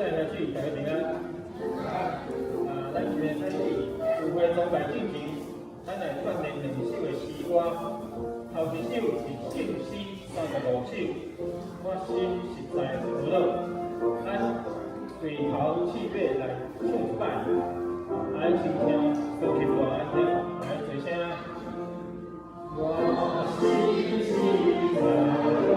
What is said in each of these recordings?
在开始，大家平安。咱今日开始聚会崇拜进前，咱来锻炼两首的诗歌。头一首是圣诗35首，我心实在快乐。咱对头试尾来唱一摆，来先听，放轻大来听，来做声。我心实在快乐。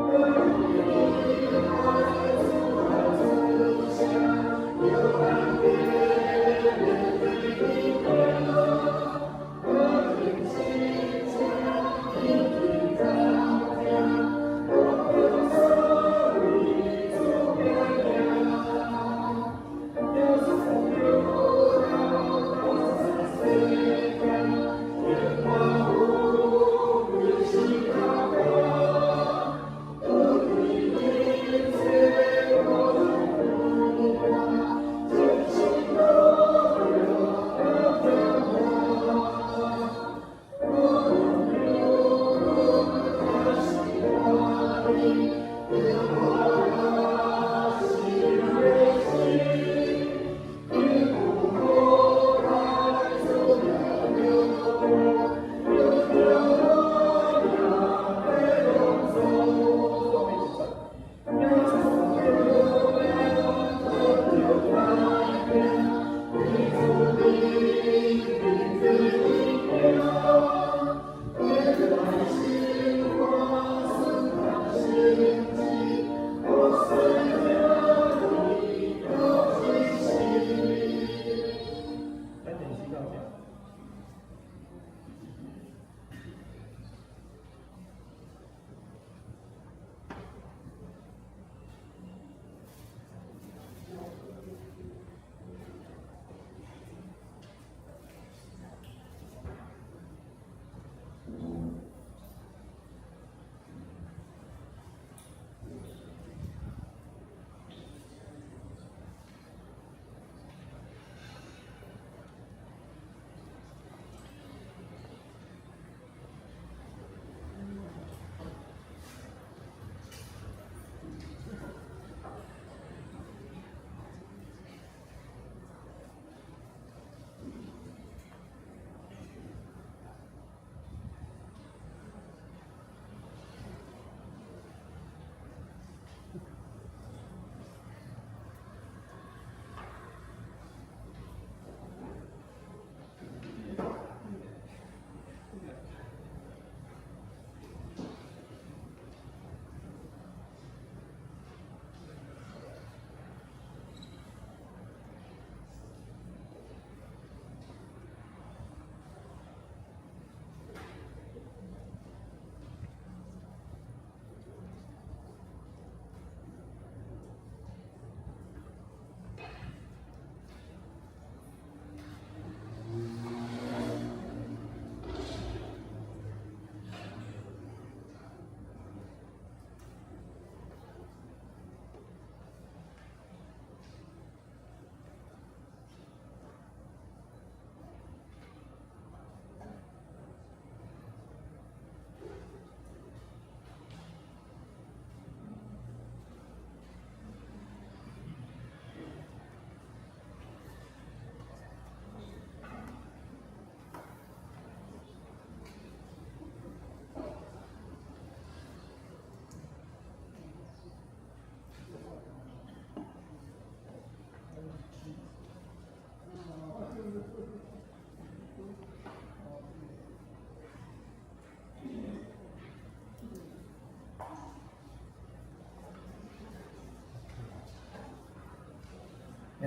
我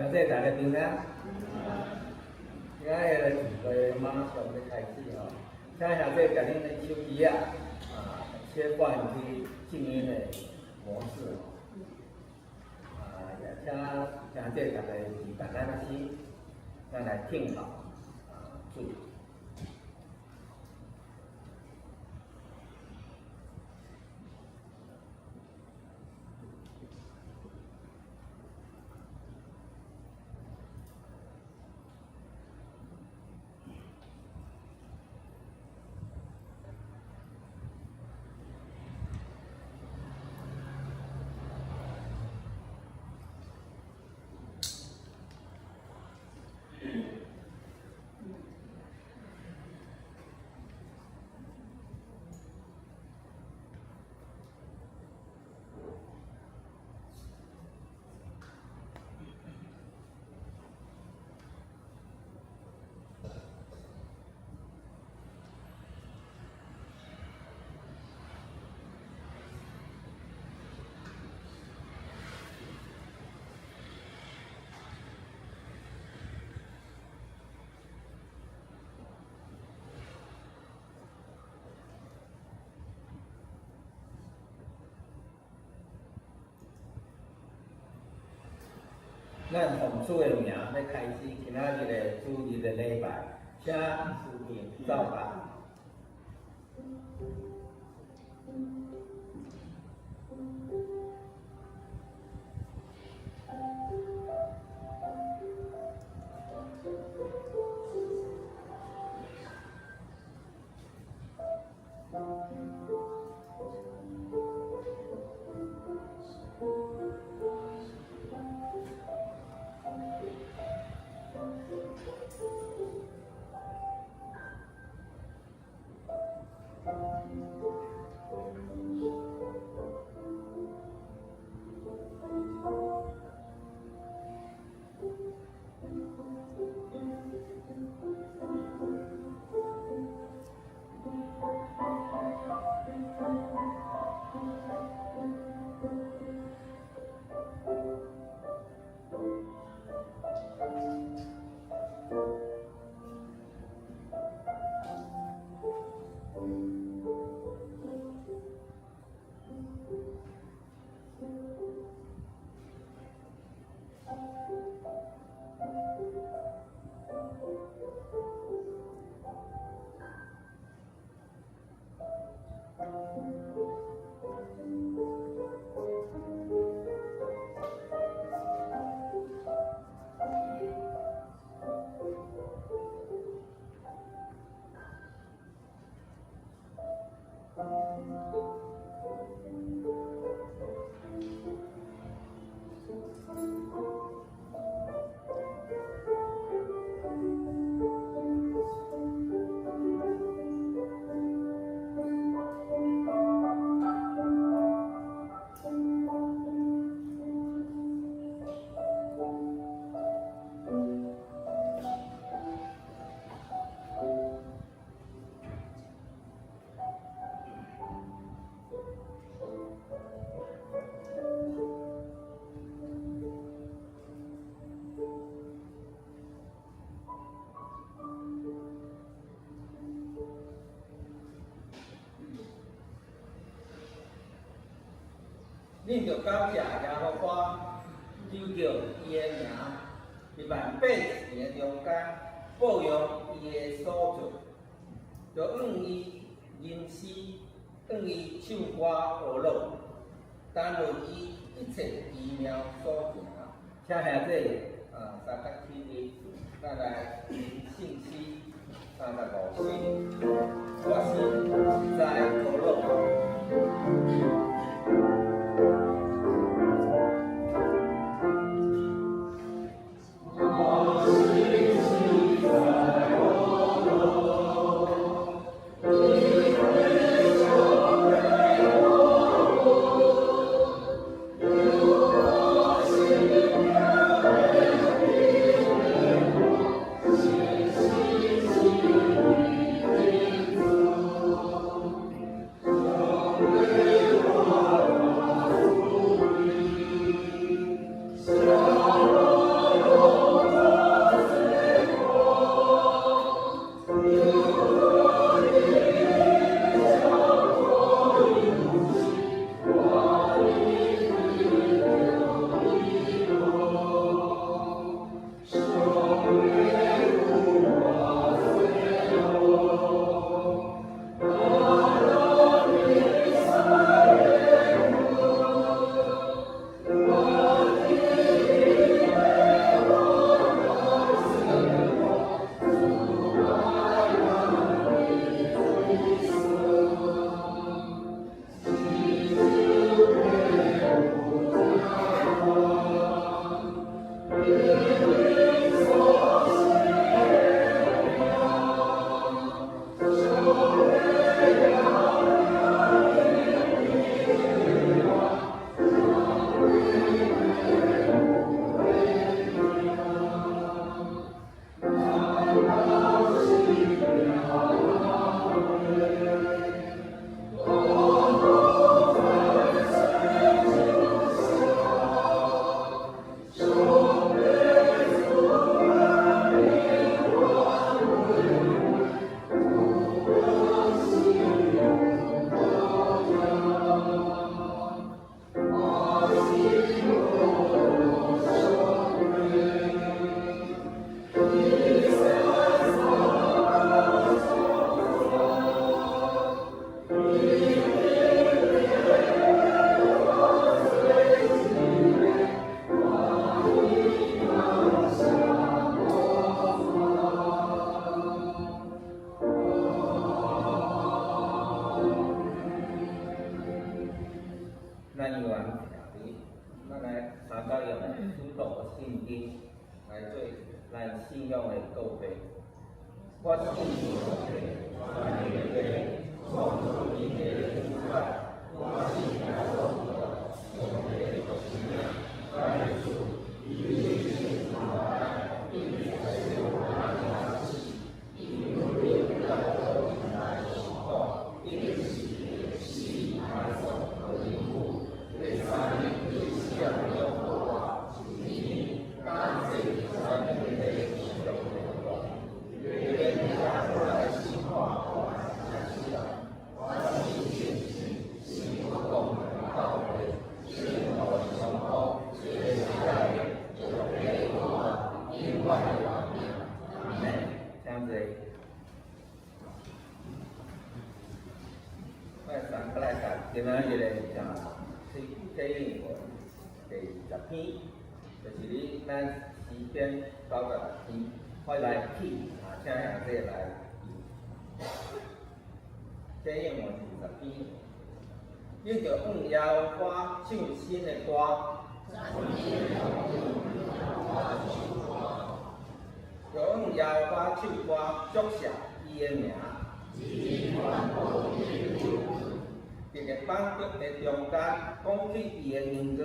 现在大家平安。今日的聚会马上要开始哦，请现在甲恁的手机切换去静音的模式哦。也请现在大家是简单的心，咱来听好注意。咱奉主的名要开始今仔日的主日的礼拜，请司令走吧。恁着感谢耶和华，求叫伊的名伫万百姓的中间保佑伊的所做，着愿伊吟诗，愿伊唱歌和乐，担任伊一切奇妙所行。请兄弟三角起立，咱来吟圣诗35诗，我心在和乐。来做咱信仰的告白。我信今仔日的体验第20篇，就是咱诗篇96篇，我来起请兄弟来体验我20篇。你着向耶和华唱新的歌，着向耶和华唱歌，祝谢伊的名。伫个邦国的中间，讲起伊的恩光。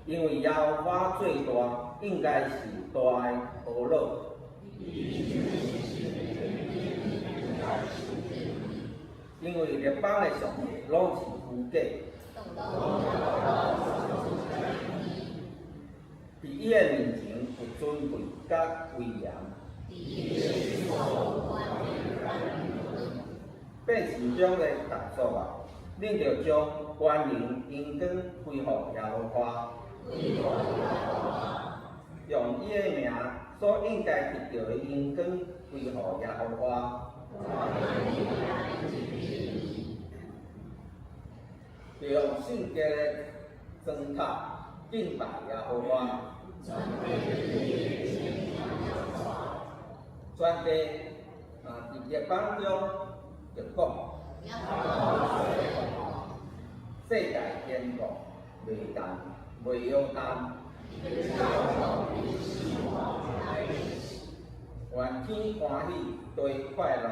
因为耶和华最大，应该是大的福乐。因为列邦的上帝拢是虚假。伫伊的面前有尊贵甲威严。百姓中的大作啊，恁着将关灵恩光归乎耶和华，用伊的名所应该得到的恩光归乎耶和华。着用圣洁的砖头敬拜耶和华。全地伫列邦中就讲，世界天国袂淡袂摇淡，愿天欢喜对快乐，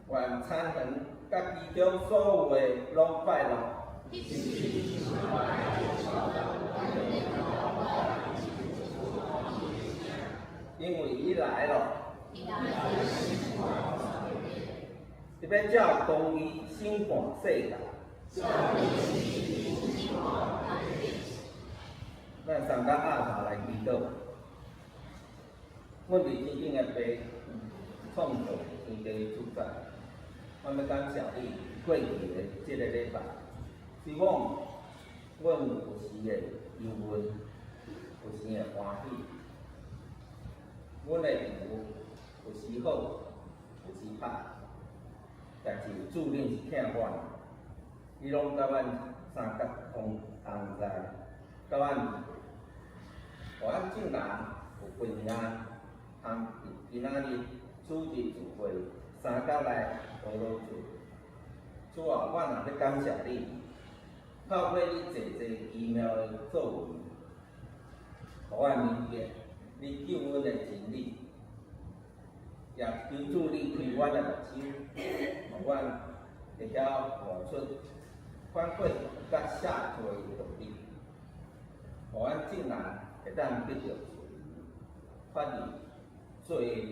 愿参恒甲其中所有的拢快乐。因为伊来了，伊要照公义审判世界。咱三甲阿爸来祈祷，阮伫天顶的爸，创造天地主宰，我要感谢你过去的这个礼拜，希望阮有时的忧郁，有时的欢喜。阮的丈夫有时好，有时歹，但是注定是疼阮，伊拢甲阮三角同在，甲阮，互阮众人有平安，通今仔日主日聚会三角来讨论主。主啊，我若要感谢你，透过你济济奇妙的作为，互阮明白。你救阮的真理，也求主你开阮的目睭，互阮会晓活出反悔甲下罪的动力，互阮众人会当得到发现罪的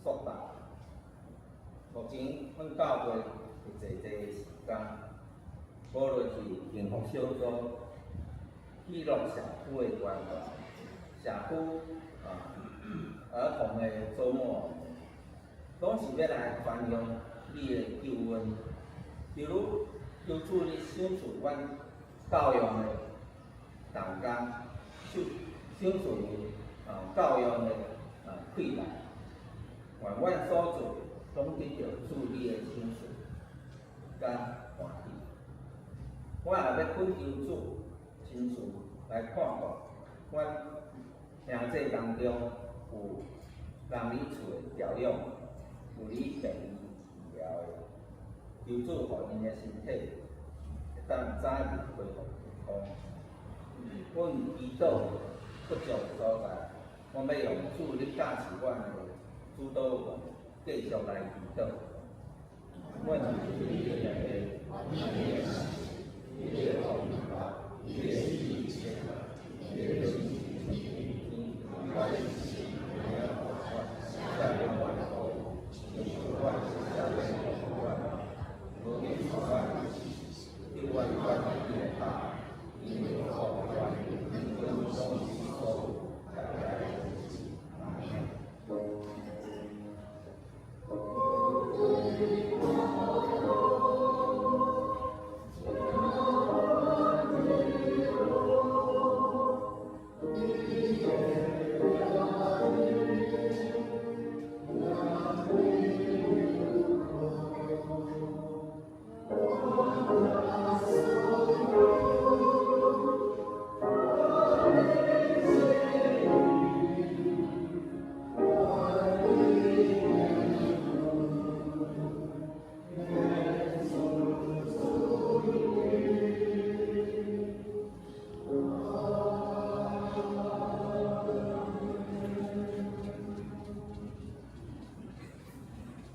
束缚。目前阮教会有济济时间，无论是幸福小组、记录社区的关怀。社区儿童的周末，拢是要来传扬你的救恩。比如，求主你赏赐阮教育的同工，赏赐教育的快乐，愿阮所做拢得到主你的赏赐，甲欢喜。我也要恳求主亲自来看顾阮。兄弟当中有人你厝的调养，有你病医疗的，求助互因的身体会当早日恢复健康。阮祈祷不足的所在，我要用主你教示阮的主导我，继续来祈祷。阮是你的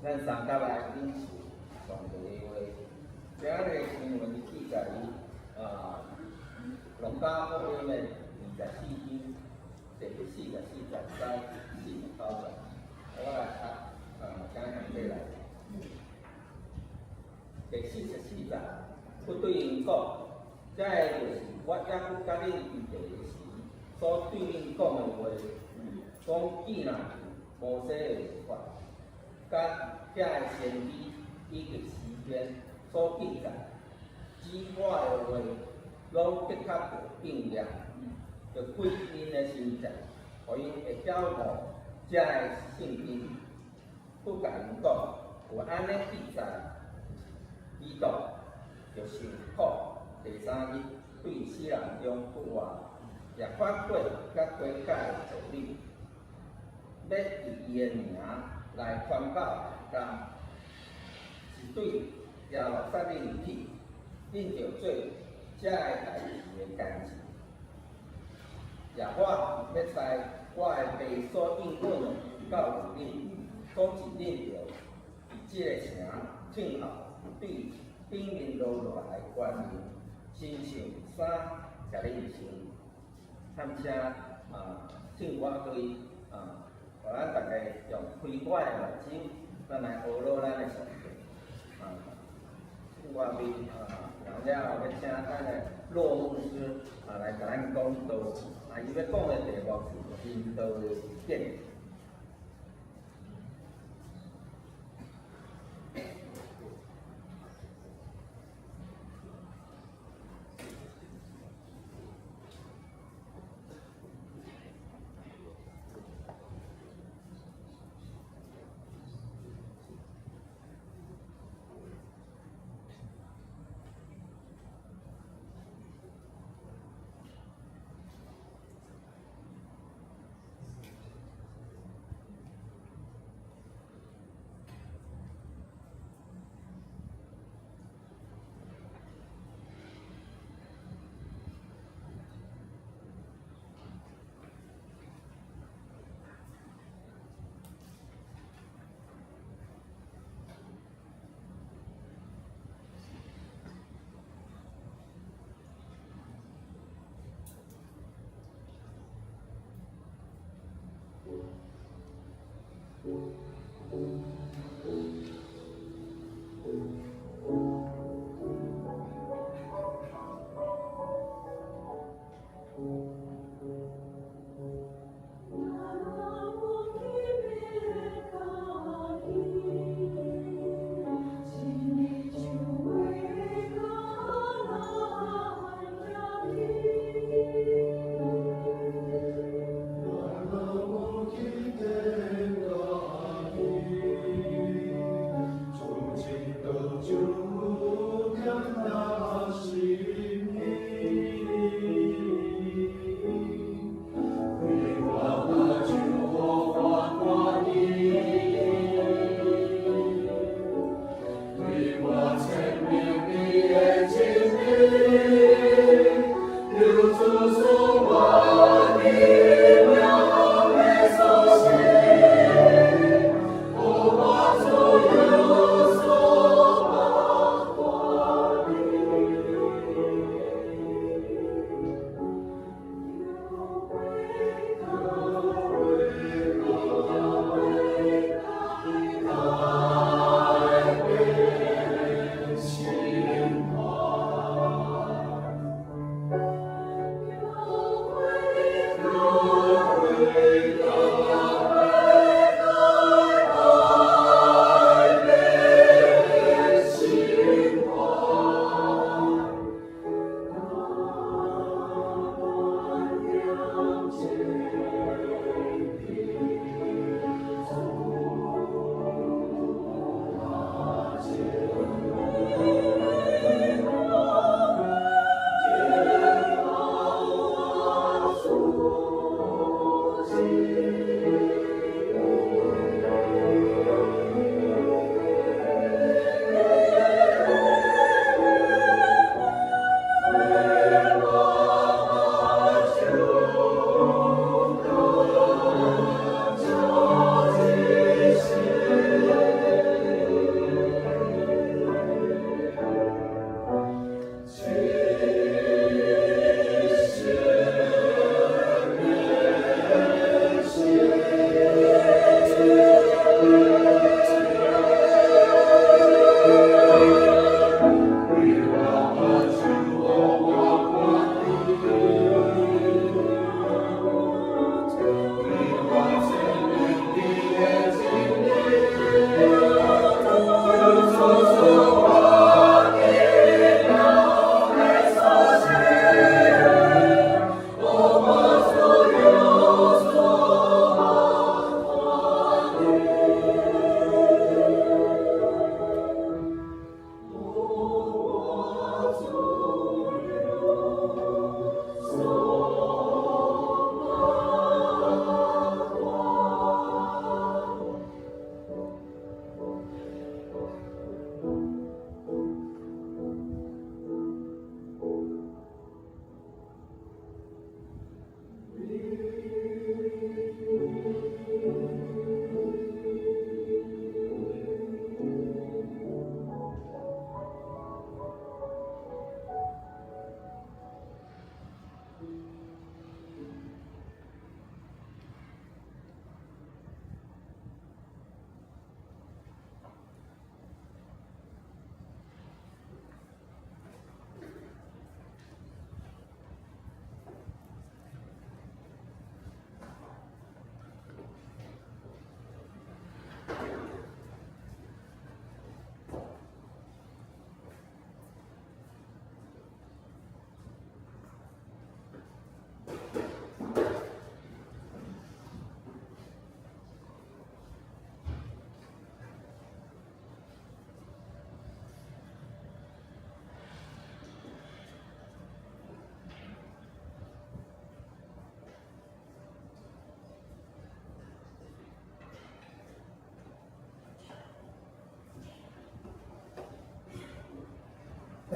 咱三甲来领受上帝的话，今日新闻记载于龙家福音的24章第44、43、49节，我来讲这来。第44节，不对因讲，这就是我也不甲恁预备时所对恁讲的话，讲既然摩西的律法。甲遐个先知以及诗篇所记载，指我的话，拢的确有应验，就贵因的心肠，互因会晓悟遮个圣经。不甲因讲，有安尼记载，基督就受苦，第3日对死人中复活，也反悔甲悔改的道理，要以伊的名来传告大家，是对耶路撒冷去，恁着做遮个代志的干事。也我要使我的爸所应允的教导恁，讲是恁着以即个城正后对顶面落落来的官员，亲像衫甲恁穿，堪请请我对互咱大家用开怀的目睭，咱来学习咱的上帝。我面然后要请咱的骆牧师来甲咱讲道，伊要讲的题目是引导的建立。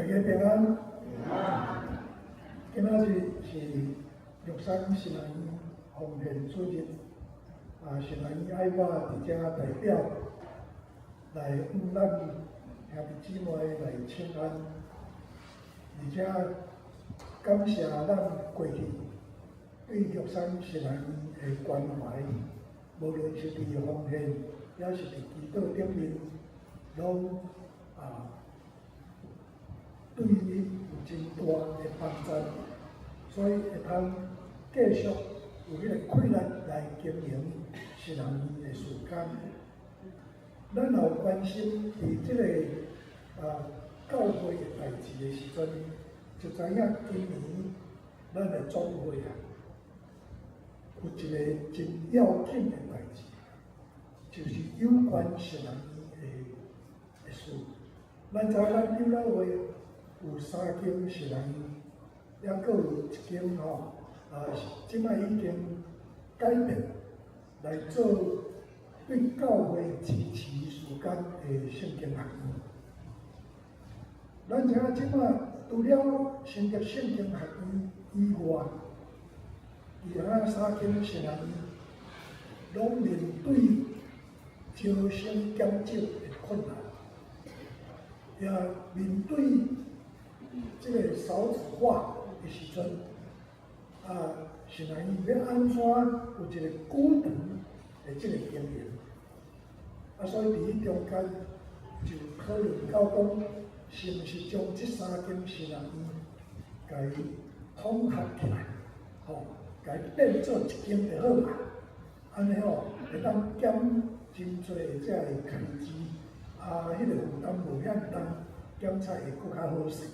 大家平安。今仔日是玉山新人医奉献主日，新人医爱我伫遮代表来向咱兄弟姊妹来请安，而且感谢咱过去对玉山新人医的关怀，无论是伫奉献，也是伫祈祷顶面，拢对伊有真大的帮助，所以会通继续有迄个气力来经营新人医的事工。咱若有关心伫即个教会的代志的时阵，就知影今年咱的总会有一个真要紧的代志，就是有关新人医的事。咱知咱友老会有3间新人医，还佫有1间即摆已经改变来做对教会支持事工的圣经学院。咱知影即摆除了成立圣经学院以外，其他3间新人医拢面对招生减少的困难，也面对这个少子化的时阵，新人医要安怎有一个孤独的这个经营？所以伫中间就讨论到讲，是毋是将这3间新人医，甲伊统合起来，甲伊变做1间就好嘛？安尼会当减真侪的这个开支，迄个负担无遐重，检查会更较好势。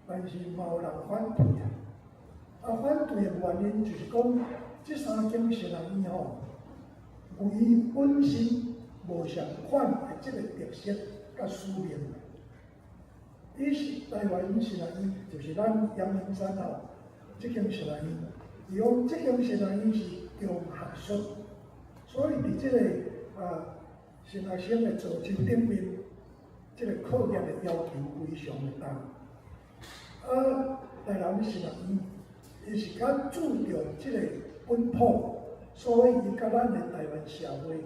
但是嘛有人反对反对的原因就是讲，这3间新人医有伊本身无相款的这个特色甲使命。伊是台湾新人医，就是咱阳明山这间新人医，伊讲这间新人医是中学术，所以伫这个新学生的造就顶面，这个考验的要求非常的重。台南新人医，伊是较注重这个本土，所以伊甲咱的台湾社会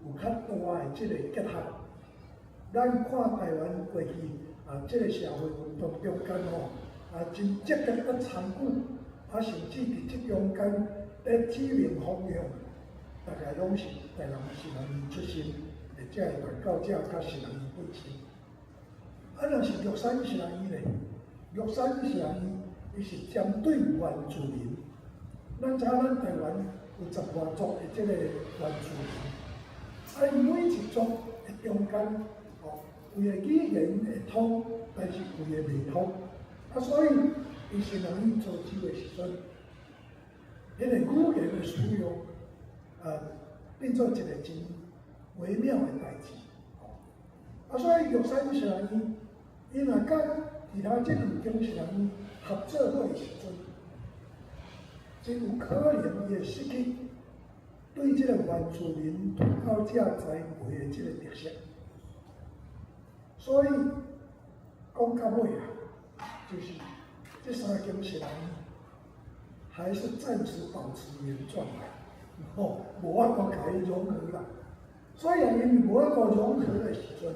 有较大的这个结合。咱看台湾过去这个社会运动中间真积极甲参与，甚至伫这中间在指明方向，大概拢是台南新人医出身的这个传教者甲新人医本身。若是玉山新人医咧，玉山新人医伊是针对原住民。咱知影咱台湾有10外族的这个原住民，每一族的中间有的语言会通，但是有的袂通。所以伊新人医做酒的时阵，迄个语言的使用，变做一个真微妙的代志。所以玉山新人医，伊若甲其他这2间新人医合作伙的时阵，真有可能会失去对这个原住民传教者栽培的这个特色。所以讲到尾就是这3间新人医还是暂时保持原状无法度甲伊融合啦。所以因为无法度融合的时阵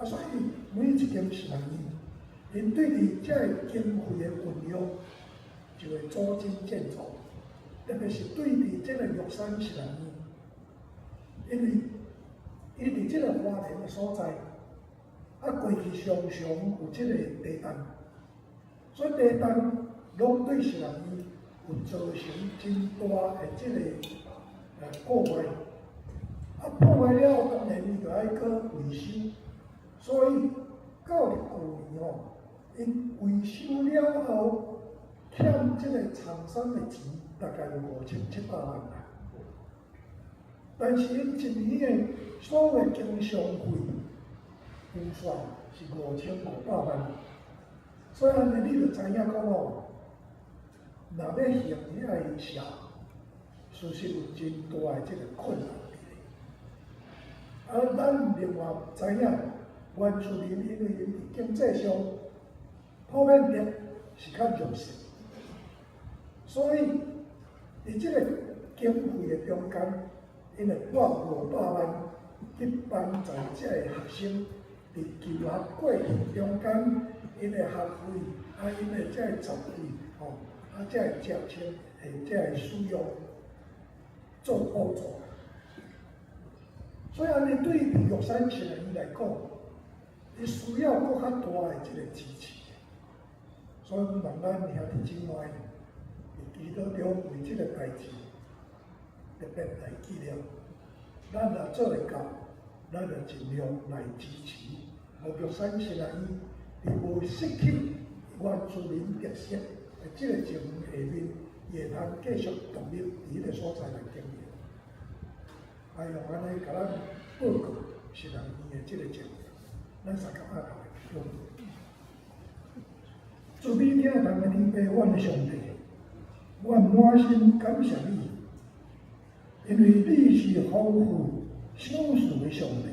所以每一间新人医，因对伫这个经费的运用就会捉襟见肘，特别是对伫这个玉山新人医，因为伊伫这个花莲的所在，过去常常有这个地震，所以地震拢对新人医有造成真大的这个破坏。破坏了，当然伊就爱搁维修，所以到了旧年因维修了后，欠这个厂商的钱大概有5700万啦。但是因一年的所有经常费估算是5500万，所以安尼你就知影讲若要行遐个社，事实有真大的这个困难。咱另外知影，原住民因为因经济上普遍的是较弱势，所以伫即个经费的中间，因会拨500万去帮助遮个学生伫求学过程中间，因的学费因的遮个食费遮个食穿遮个使用做补助。所以安尼对于玉山青年来讲，伊需要搁较大的一个支持。所以问咱兄弟姊妹，伫祈祷中为即个代志特别来记念。咱若做会到，咱就尽量来支持，互玉山青年伊无失去原住民特色的即个情下面，也通继续独立伫迄个所在来经营。用安尼甲咱报告是人伊的即个情形，咱三甲阿头会记住。主比听同的天父，阮的上帝，阮满心感谢你，因为你是丰富赏赐的上帝，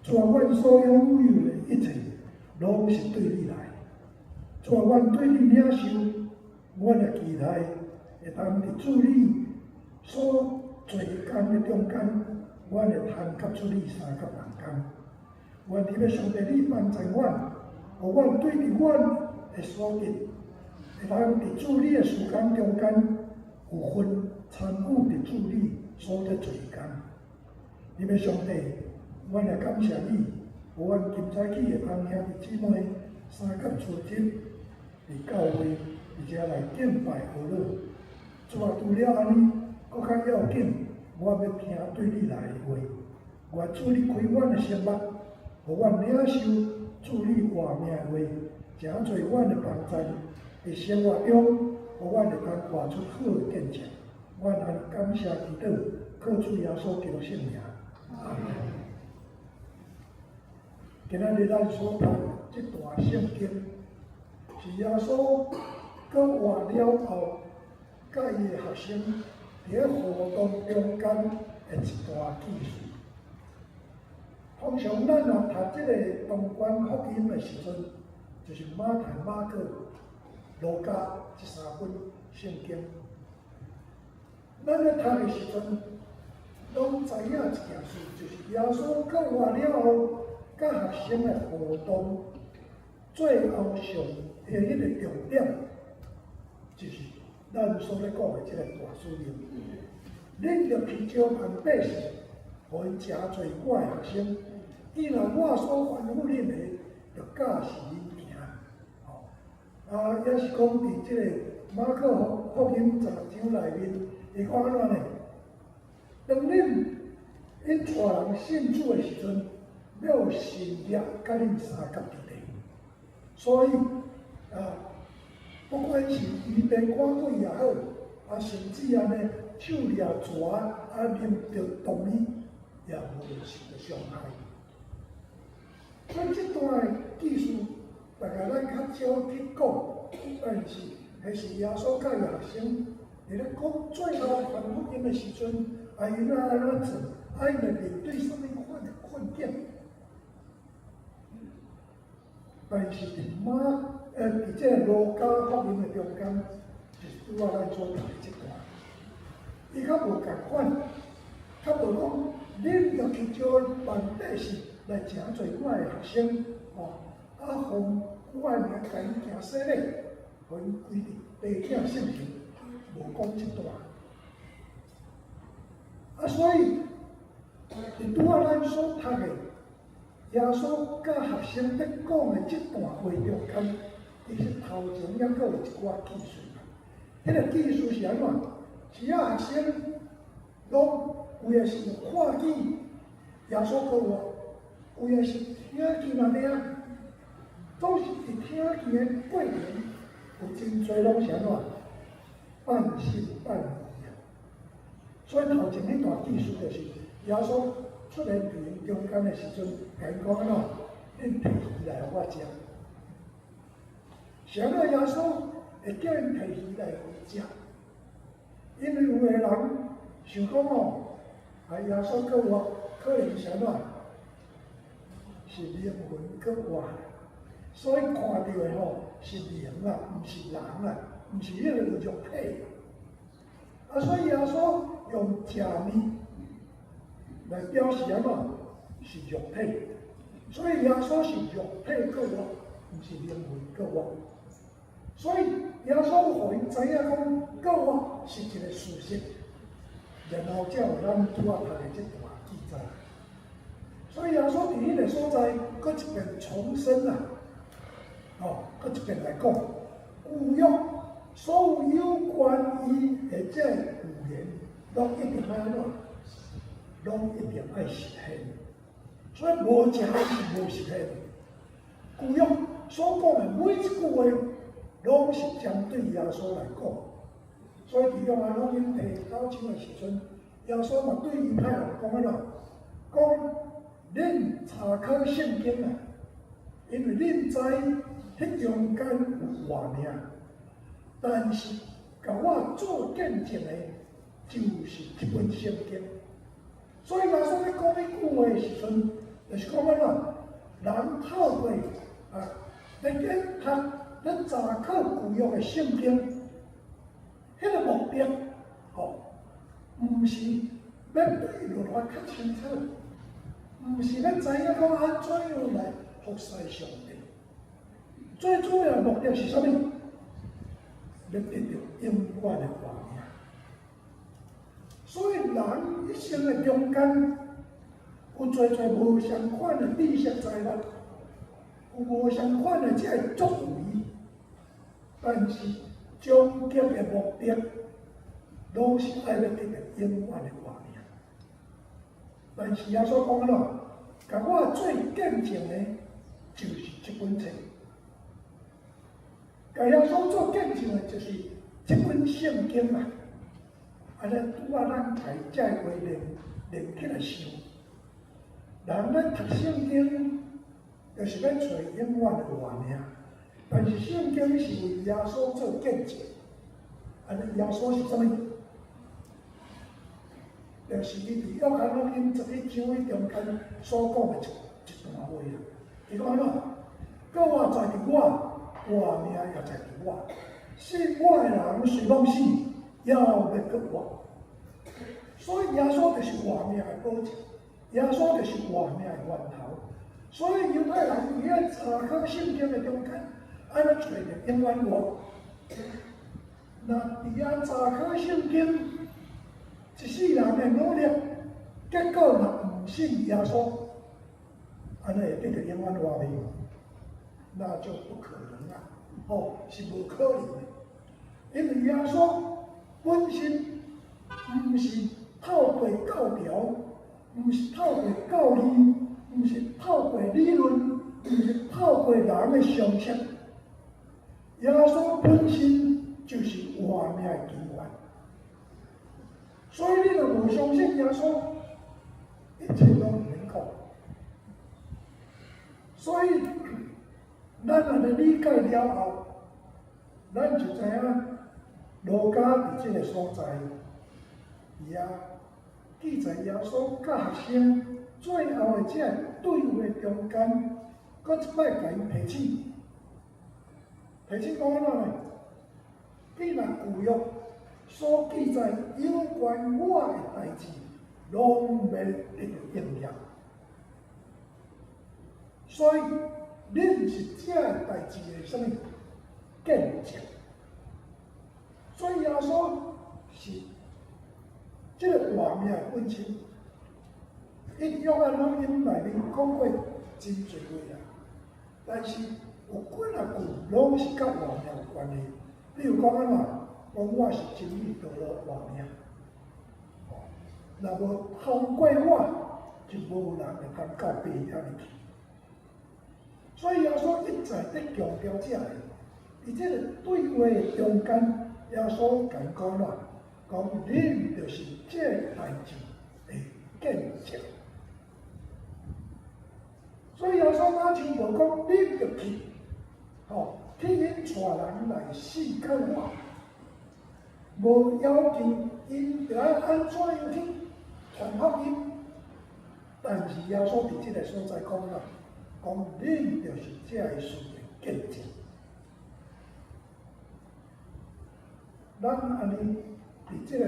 全阮所拥有的一切，拢是对你来。全阮对你领受，阮的期待会当伫主你所做工的中间，阮会通甲出你三甲人工。愿伫咧上帝你帮助阮，互阮对伫阮的所见，会当伫主你的事工中间有份参与伫主你所在做工。你的上帝，阮来感谢你，互阮今早起会当兄弟姊妹三甲初七伫教会，而且来敬拜和乐。除了安尼，搁较要紧，我要听对你来的话。愿主你开阮的心目，互阮领受主你话命的话，诚侪阮的帮助，伫生活中，互阮会当活出好的见证。阮安感谢祈祷，靠主耶稣基督圣名。阿门。今仔日咱所读这段圣经，是耶稣搁活了后，甲伊的学生伫咧活动中间的一段记述。通常咱若读这个东关福音的时阵，就是马太、马可、路加这三本圣经。咱咧读的时阵，拢知影一件事，就是耶稣搁活了后，甲学生的互动，最后上的迄个重点，就是咱所咧讲的这个大使命。恁着去招万百姓，互因诚侪我的学生。既然我所吩咐恁的，就教示恁行。也是讲伫即个马可福音16章内面，伊讲安怎呢？当恁带人信主的时阵，要信业甲恁三甲伫地。所以不管是医病赶鬼也好，甚至安尼手抓蛇，啉着毒味，也无受到伤害。咱这段技术，大概咱较少去讲，但是迄是耶稣教学生伫咧讲最后传福音的时阵，因安怎做，因来面对什么款的困境。但是伫伫这路加福音的中间，就是拄咱所读的这段，伊较无共款，较无讲恁要去招万百姓。来诚侪我的学生，互我的名甲因行洗礼，互因规定地领圣行，无讲这段。所以，拄仔咱所读的，耶稣甲学生咧讲的这段话中间，其实头前还佫有一寡技术。迄个技术是安怎？是学生拢有诶是看见耶稣讲话。有诶是听见嘛听，总是伫听见诶过程，有真侪拢是安怎半信半疑。所以头前迄段技术就是耶稣出现伫因中间诶时阵，甲因讲安怎，恁摕鱼来互我食。是安怎耶稣会叫因摕鱼来互伊食？因为有诶人想讲耶稣叫我可能是安怎？是灵魂搁活，所以看到的吼是灵啊，毋是人啊，毋是迄个肉体。啊，所以耶稣用食面来表示什么？是肉体。所以耶稣是肉体搁活，毋是灵魂搁活。所以耶稣互因知影讲，搁活是一个事实，然后才有咱拄仔读的这段记载。所以耶稣伫迄个所在，搁一遍重申啊，搁一遍来讲，旧约所有关于的这语言，拢一定要安怎？拢一定要实现。所以无一项是无实现。旧约所讲的每一句话，拢是针对耶稣来讲。所以伫约翰福音第9章的时阵，耶稣嘛对犹太人讲安怎？讲恁查考圣经啊，因为恁知迄中间有活命，但是甲我做见证的，就是这本圣经。所以耶稣咧讲迄句话的时阵，就是讲安怎？人透过咧读查考旧约的圣经，迄个目的，毋是要对律法较清楚。毋是要知影讲安怎样来服侍上帝，最主要的目的是啥物？要得到永远的活命。所以人一生的中间，有侪无相款的知识财力，有无相款的这个作为，但是终极的目的，拢是爱要得到永远的活命。但是耶稣讲了，甲我做见证的，就是这本册。甲耶稣做见证的，就是这本圣经啊。安尼拄仔咱大这话连起来想，人咧读圣经，就是要找永远的活命。但是圣经是为耶稣做见证，安尼耶稣是啥物？就是伊伫约翰福音11章迄中间所讲的一段话啊。伊讲安怎？搁我在伫我，活命也在伫我。信我的人虽拢死，也要搁活。所以耶稣就是活命的保证，耶稣就是活命的源头。所以犹太人伫咧查考圣经的中间，安尼找着永远活。那伫遐查考圣经。一世人的努力，结果若毋信耶稣，安尼会得到永远活命，那就不可能啊！是无可能的。因为耶稣本身毋是透过教条，毋是透过教义，毋是透过理论，毋是透过人的常识。耶稣本身就是活命的根源。所以你若无相信耶稣，一切拢唔能够。所以，咱安尼理解了后，咱就知影路加伫这个所在，也记载耶稣甲学生最后的这对话中间，搁一摆甲因提醒，提醒讲安怎呢？既然旧约所记载有关我的代志，拢未得到应验。所以，恁是这代志的什么见证？所以耶稣是这个活命的本身。伊约翰福音内面讲过真侪话啊，但是有几啊句拢是甲活命有关系。比如讲安怎？讲我是真理道路活命，若无通过我，就无人会通到爸遐里去。所以耶稣一再在强调这个，伫这个对话中间，耶稣甲因讲啦，讲恁就是这代志的见证。所以耶稣马上无讲恁就去，去因带人来试看我。无要求因着要安怎样去传福音，但是耶稣伫即个所在讲啦，讲恁就是这个事的见证。咱安尼伫即个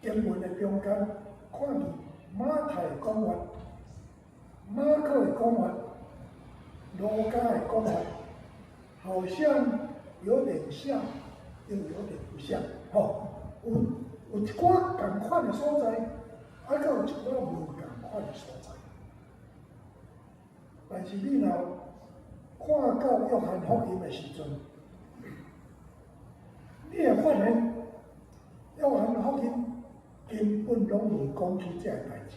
经文的中间，看见马太的讲法、马可的讲法、路加的讲法，好像有点像，又有点不像。有一寡共款的所在，还有一寡无共款的所在。但是你若看到约翰福音的时阵，你会发现约翰福音根本拢无讲起这个代志。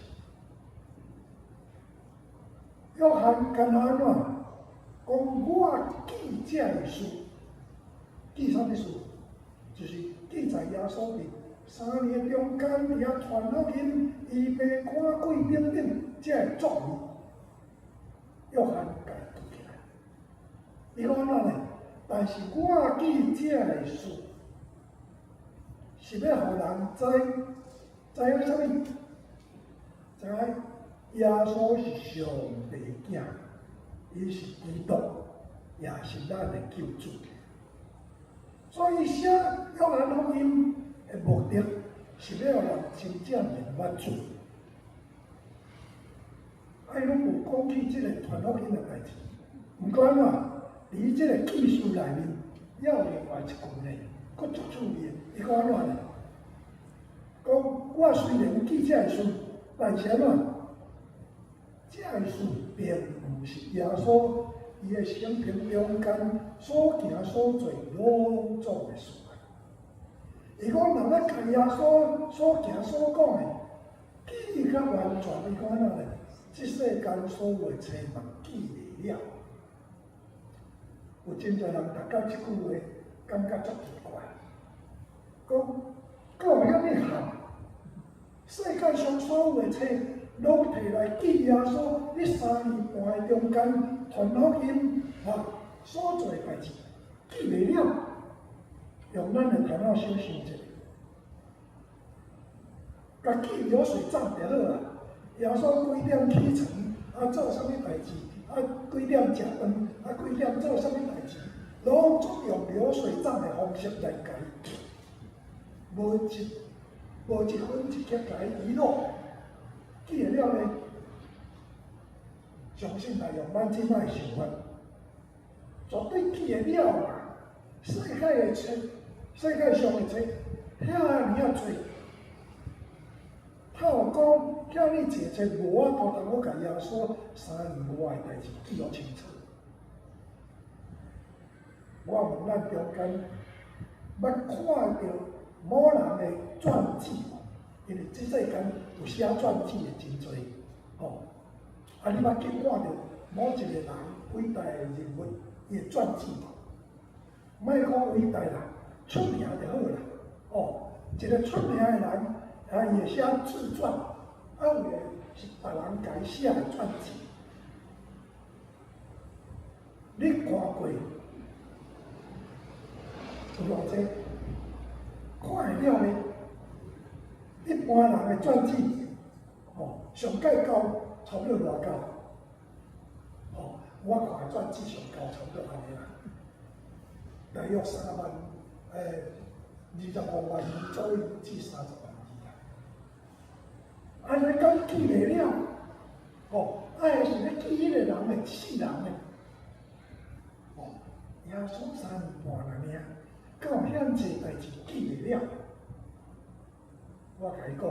约翰干安怎？讲我记这个事，记啥物事？就是记载耶稣伫3年中间遐传福音、预备赶鬼等等这个作为，约翰家记起来。伊讲安怎呢？但是我记这个事，是要互人知影啥物？知影耶稣是上帝囝，伊是基督，也是咱的救主。所以写约翰福音的目的，是要人真正明白主。拢有讲起即个传福音的代志。毋过安怎，伫即个记述内面，也有另外一句呢，佫足注意的。伊讲安怎呢？讲我虽然记这个事，但是安怎？这个事并毋是耶稣伊的生平中间所行所做拢做的事。伊讲人咧甲耶稣所行所讲的，记较完全，伊讲安怎呢？这世间所有的事嘛，记袂了。有真侪人读到即句话，感觉足奇怪，讲有遐尼含？世界上所有的事，拢摕来记耶稣迄3年半的中间传福音所做的代志，记袂了。用咱的头脑小想一下，甲记流水账就好啦。耶稣几点起床，做啥物代志，几点食饭，几点做啥物代志，拢总用流水账的方式来甲伊记，无一分一刻甲伊遗落，记会了呢？相信来用咱即摆的想法，绝对记会了嘛！世界的册，世界上的册，遐尔多，他有讲遐尼济册，无法度通我甲耶稣3年外的代志记录清楚。我问咱中间，捌看到某人的传记，因为即世间有写传记的真多，你捌去看到某一个人伟大的人物伊的传记无？莫讲伟大啦，出名就好啦。一个出名的人，伊会写自传，有的是别人家写的传记。你看过有偌济？看会了呢？一般人的传记，上介高差不多偌高？我看的传记上高差不多安尼啦，大约3万，25万字左右至30万字啦。安尼敢记袂了？是咧记迄个人的世人的。耶稣3年半啦尔，敢有遐济代志记袂了？我甲伊讲，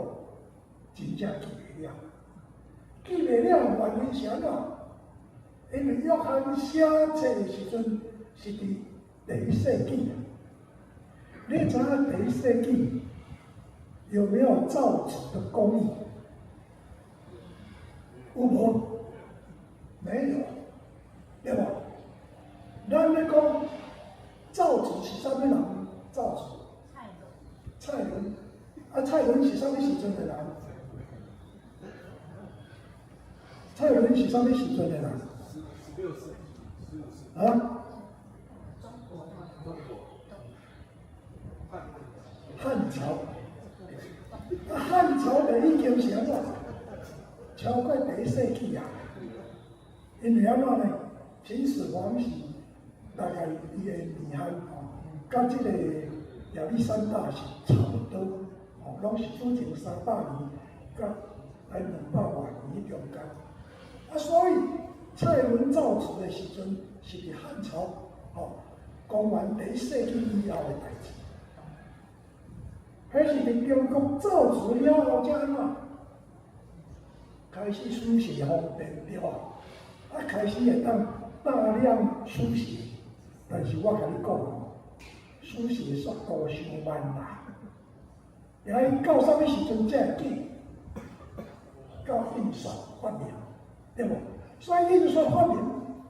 真正记袂了。记袂了原因是安怎？因为约翰写册的时阵是伫第1世纪。你知影第1世纪有没有造纸的工艺？有无？没有，对吧？咱咧讲造纸是啥物人造纸？蔡伦。蔡伦是啥物时阵的人？蔡伦是啥物时阵的人？16世纪，15世纪。汉朝。汉朝就已经是安怎？超过第1世纪啊！因为安怎呢？秦始皇是大概伊的年限甲即个亚历山大是差不多，拢是主前300年，甲200多年中间。所以蔡伦造词的时阵是伫汉朝，公元第1世纪以后的代志。迄是伫中国造词了后才安怎？开始书写方便对吧？开始会当大量书写，但是我甲你讲，书写速度伤慢啦。要到啥物时阵才会记？到印刷发明，对无？所以印刷发明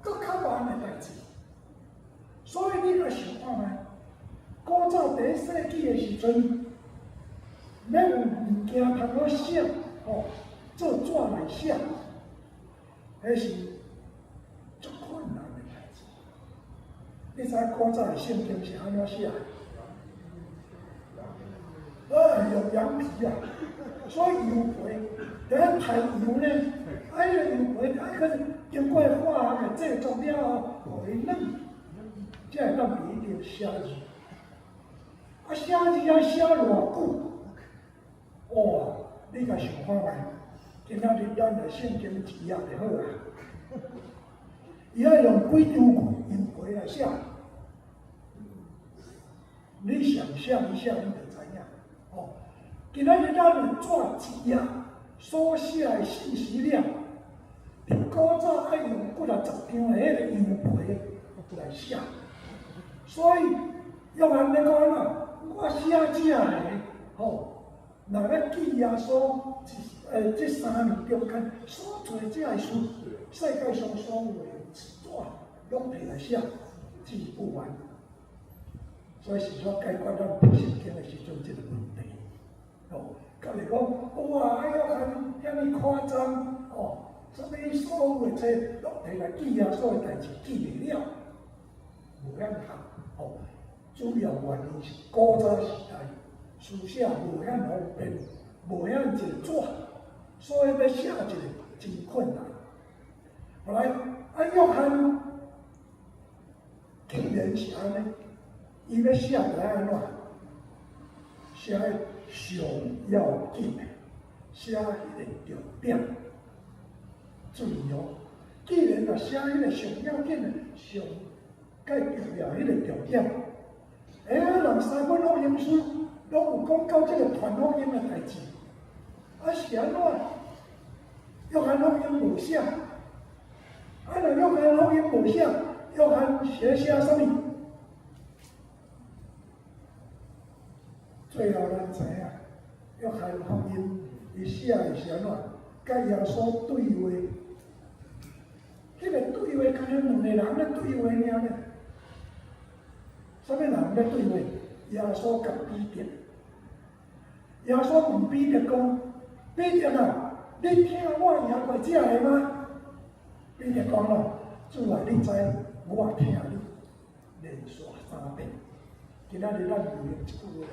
搁较慢的代志。所以你若想看觅，古早第1世纪的时阵，要有物件通好写，做纸来写，迄是足困难的代志。你知古早的圣经是安怎写的？用羊皮啊，所以油皮，第一太油呢，迄个油皮去经过化学的制作了后，互伊软，才会当比着写字。写字要写偌久？哇！你甲想看觅，今仔日咱来圣经字也就好啊。伊要用几张油皮来写，你想象一下，你就知影。今仔日咱用纸字啊，所写的信息量，比古早爱用几60张的迄个油皮来写。所以，约翰你讲啦，我写字的，若要记耶稣这3年中间所做这个事，世界上所有的纸拢摕来写，记不完。所以是说解决咱读圣经的时阵这个问题。甲你讲，哇，约翰遐尼夸张，什么所有的册拢摕来记耶稣的代志，记袂了，无遐行。主要原因是古早时代书写无遐方便，无遐一个纸，所以要写一个真困难。后来约翰竟然是安尼，伊要写来安怎？写上要紧的，写迄个重点。注意既然若写迄个上要紧的、上介重要迄个重点，人3本福音书拢有讲到这个传福音的代志，是安怎？约翰福音无写，若约翰福音无写，约翰写啥物？最后咱知影，约翰福音伊写的是安怎？甲耶稣对话，迄个对话敢若2个人咧对话尔呢？啥物人咧对话？耶稣甲彼得。耶稣问彼得讲：“彼得啊，你听我赢过这个吗？”彼得讲了：“主啊，你知我听你连续3遍。”今仔日咱有用一句话，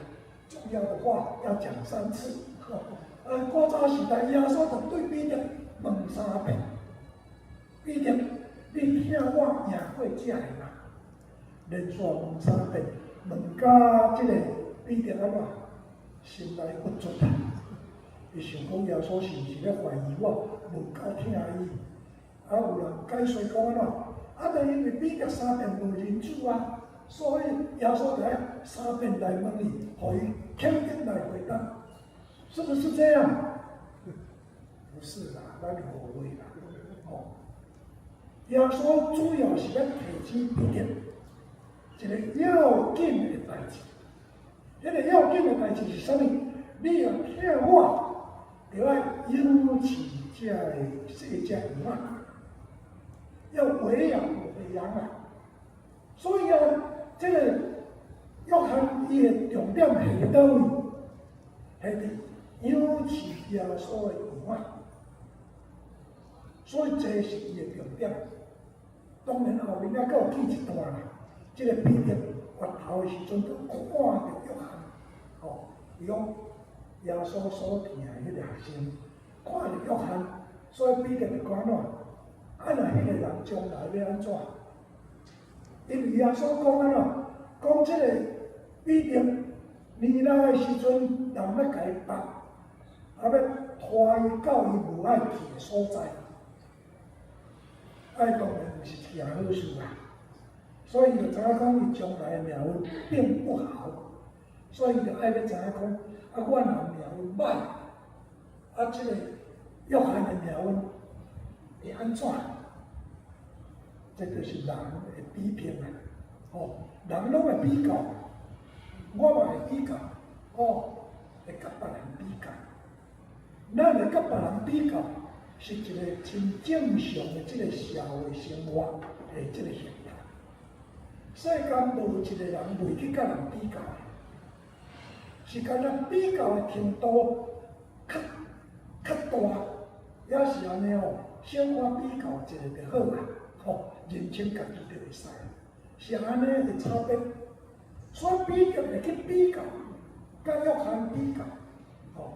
重要的话要讲3次。古早时代，耶稣就对彼得问3遍：“彼得，你听我赢过这个吗？”连续问3遍，问到这个彼得安怎？心内不足啊！伊想讲耶稣是毋是咧怀疑我，问到听伊？有人解说讲安怎？就因为彼得3遍无认主啊，所以耶稣就要3遍来问伊，互伊肯定来回答，是不是这样？不是啦，咱误会啦。耶稣主要是要提醒彼得一个要紧的代志。迄个要紧的代志是啥物？你要听我，就要拥起这个世界以外，要喂养我的羊啊！所以这个约翰伊的重点是伫倒位？是伫拥起耶稣的以外，所以这是伊的重点。当然后面还有记一段啦，这个彼得回头的时阵，就看到约翰。伊讲耶稣所听的迄个学生，看到约翰，所以彼得就讲怎？啊，那迄个人将来要安怎？因为耶稣讲安怎？讲即个必定年老的时阵，人要甲伊放，啊要拖伊到伊无爱去的所在。爱当然毋是一件好事啊。所以就知影讲伊将来的命运并不好，所以就爱要知影讲，啊，我若命运歹，啊，即个约翰的命运会安怎？这就是人的比拼啊！哦，人拢会比较，我嘛会比较，哦，会甲别人比较。咱会甲别人比较，是一个真正常的这个社会生活的这个现象。世间无一个人袂去甲人比较的，是干咱比较的程度较大，也是安尼哦。小可比较一个就好啊，吼，认清家己就会使。是安尼的差别，所以比较会去比较，甲约翰比较，吼，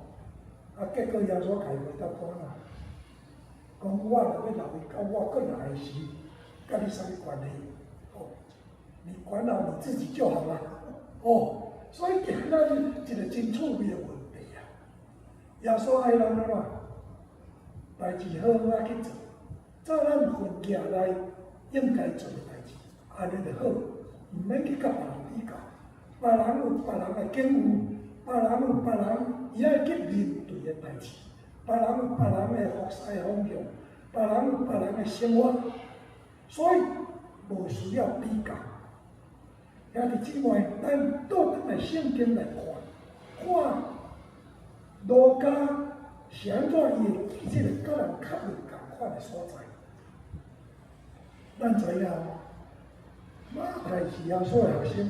啊，结果耶稣家回答讲啊，讲我若要留伊到我过来的时，甲你啥物关系？哦，你管好你自己就好了，哦，所以今仔日一个真趣味的问题啊，耶稣爱人安怎？代志好好啊去做，照咱分业内应该做的代志。安尼就好，唔免去甲别人比较。别人有别人的境遇，别人有别人伊爱去面对的代志，别人有别人的服侍方向，别人有别人的生活，所以无需要比较。兄弟姊妹，咱倒转来圣经来看路加是安怎伊会记这个甲人较无共款的所在。咱知影。马太是耶稣的学生，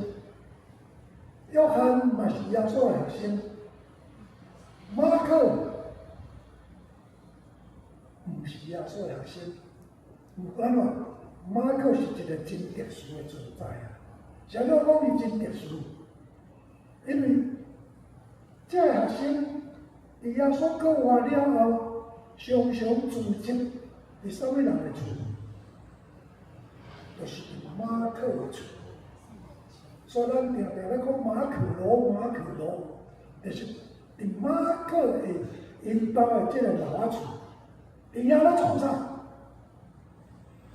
约翰嘛是耶稣的学生，马可唔是耶稣的学生。唔管话，马可是一个真特殊的存在啊。啥叫讲伊真特殊？因为这个学生伫耶稣过活了后，常常聚集伫啥物人的厝？就是马可的厝，所以咱常常咧讲马可罗，就是伫马可的因兜的这个老仔厝，伫遐咧创啥？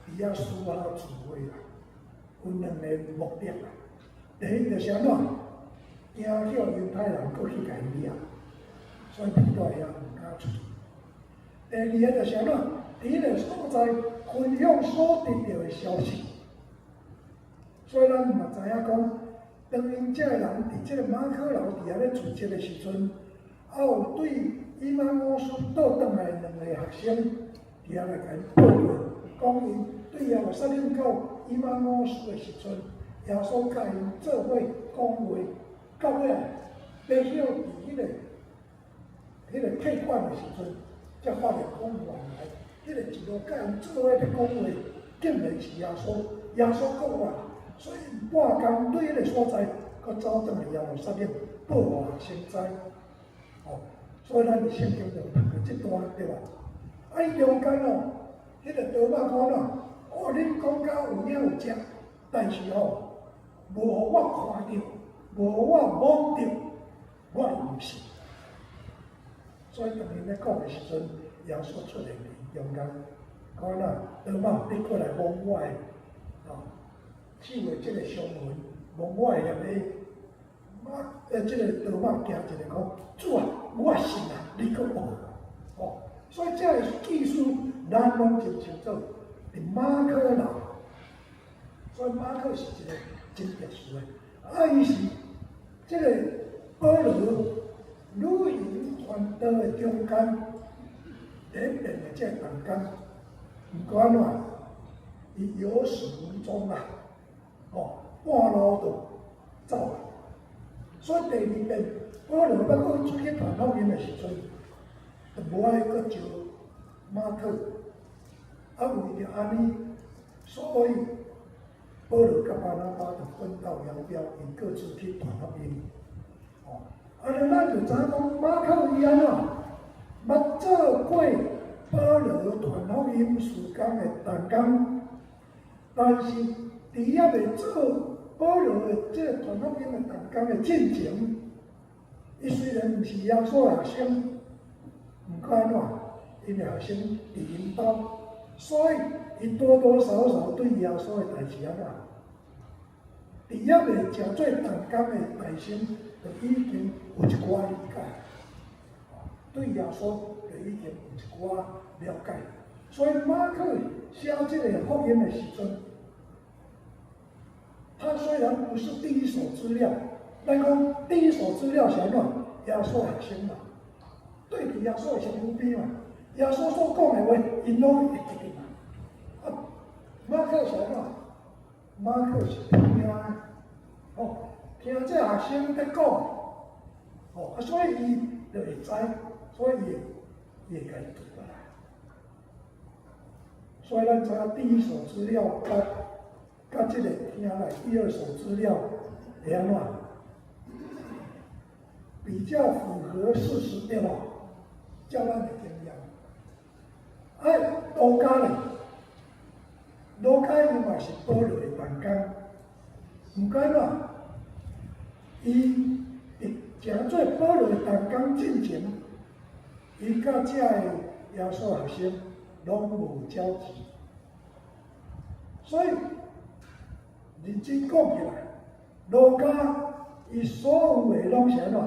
伫遐私下聚会啦，有两个目的啦。第一就是安怎？惊叫犹太人过去甲伊掠，所以彼得遐唔敢出去。第二个就是安怎？伫迄个所在分享所得到的消息。所以咱嘛知影讲，当因这个人伫这个马可楼底下咧聚集的时阵，还有对以马忤斯倒转来两个学生伫遐来甲因报告，讲因对耶路撒冷到以马忤斯的时阵，耶稣甲因做伙讲话，到尾啊，要晓伫迄个退款的时阵，才发现讲原来迄个一路甲因做伙咧讲话，竟然是耶稣讲话。所以半工对迄个所在，佮走转来耶路撒冷报话先知，哦，所以咱伫圣经就读过这段对吧？啊，伊中间哦，迄个多马讲哦，哦，恁讲甲有影有只，但是哦，无互我看到，无互我摸到，我毋信。所以当因咧讲的时阵，耶稣出现伫中间，讲啦，多马你过来摸我的，哦。手的这个伤痕，摸我的念的，这个多马行一个讲，主啊，我信啊，你搁摸，哦，所以这个技术咱拢真清楚，伫马可楼，所以马可是一个真特殊的，啊，伊是这个保罗旅营传道的中间演变的这个中间，不管怎，伊有始无终啊。哦，半路就走了，所以第二遍保罗要搁出去传福音的时阵，就无爱搁招马可，啊为着安尼，所以保罗甲巴拿巴就分道扬镳，因各自去传福音。哦，安尼咱就知影讲马可伊安怎捌做过保罗传福音事工的动工，但是伫还未做保罗的这个传福音的动工的进程，伊虽然毋是耶稣的学生，毋过安怎，因的学生伫因兜，所以伊多多少少对耶稣的代志安怎，伫还未诚做动工的内心，就已经有一寡理解，对耶稣就已经有一寡了解。所以马可写这个福音的时阵，他虽然不是第一手资料，但讲第一手资料是安怎？耶稣的学生嘛，对比耶稣的身边嘛，耶稣所讲的话，因拢会记得嘛。啊，马可是安怎？马可是听的，听这学生在讲，所以伊就会知，所以伊会甲伊读过来。所以咱知影第一手资料甲这个听来第二手资料会安怎？比较符合事实对吧？叫咱的经验。路加呢？路加伊嘛是保罗的同工，毋过喏，伊诚做保罗的同工进前，伊甲遮的耶稣学生拢无交集，所以认真讲起来，路加伊所有的拢是安怎？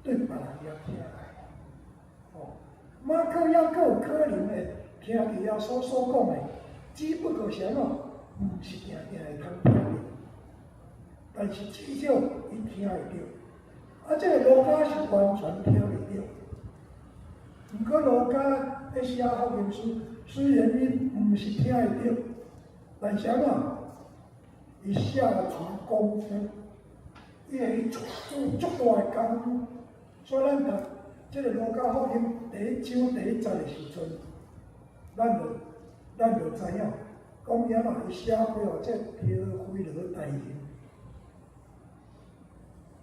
对别人也听来，马可也阁有可能会听伫耶稣所讲的，只不过是安怎，毋是定定会通听到，但是至少伊听会到。这个路加是完全听袂到。毋过路加咧写福音书，虽然伊毋是听会到，但是安怎，伊下足功夫，伊会做足大的功夫。所以咱读这个路加福音第1章第1节的时阵，咱就知影，讲伊安怎伊写过哦，这飘飞落大形，